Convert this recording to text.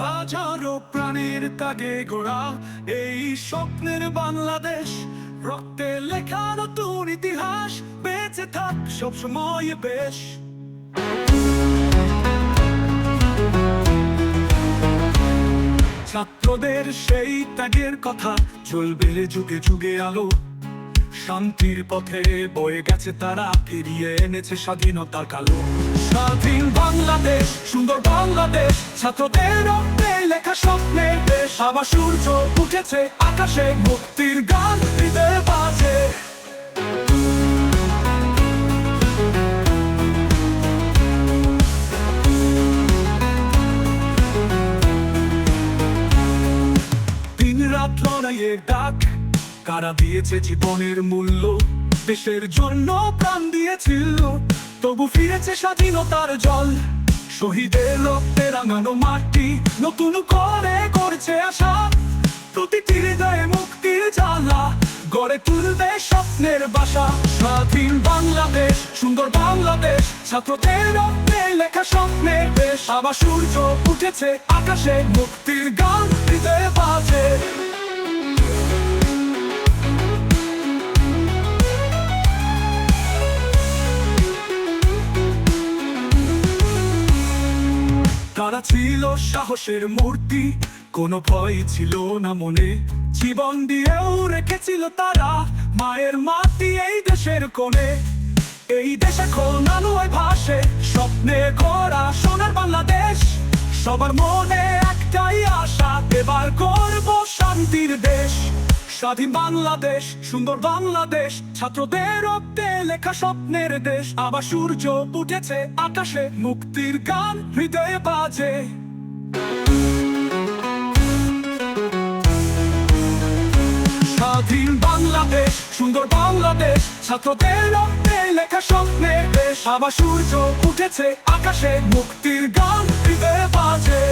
হাজারো প্রাণের ত্যাগে গড়া এই স্বপ্নের বাংলাদেশ, রক্তে লেখা নতুন ইতিহাস, বেঁচে থাক সবসময় বেশ। ছাত্রদের সেই ত্যাগের কথা চলবে যুগে যুগে আলো, শান্তির পথে বয়ে গেছে তারা, ফিরিয়ে এনেছে স্বাধীনতার কালো। স্বাধীন বাংলাদেশ, সুন্দর বাংলাদেশ, ছাত্রদের রক্তে লেখা স্বপ্নের দেশ। আবার সূর্য উঠেছে আকাশে, মুক্তির গান হৃদয়ে বাজে। দিন রাত লড়াইয়ের ডাক, কারা দিয়েছে জীবনের মূল্য, দেশের জন্য প্রাণ দিয়েছিল, তবু ফিরেছে স্বাধীনতার জল। শহীদের রক্তে রাঙানো মাটি নতুন করে করছে আশা, প্রতিটি হৃদয়ে মুক্তির জ্বালা গড়ে তুলবে স্বপ্নের বাসা। স্বাধীন বাংলাদেশ, সুন্দর বাংলাদেশ, ছাত্রদের রক্তে লেখা স্বপ্নের দেশ। আবার সূর্য উঠেছে আকাশে, মুক্তির গান হৃদয়ে বাজে। তারা ছিল সাহসের মূর্তি, কোনো ভয় ছিল না মনে, জীবন দিয়েও রেখেছিল তারা মায়ের মাটি এই দেশের কোণে। এই দেশে এখন আলোয় ভাসে স্বপ্নে গড়া সোনার বাংলাদেশ, সবার মনে একটাই আশা, এবার গর্ব শান্তির দেশ। স্বাধীন বাংলাদেশ, সুন্দর বাংলাদেশ, ছাত্রদের রক্তে লেখা স্বপ্নের দেশ। আবার সূর্য উঠেছে আকাশে, মুক্তির গান হৃদয়ে বাজে। স্বাধীন বাংলাদেশ, সুন্দর বাংলাদেশ, ছাত্রদের রক্তে লেখা স্বপ্নের দেশ। আবার সূর্য উঠেছে আকাশে, মুক্তির গান হৃদয়ে বাজে।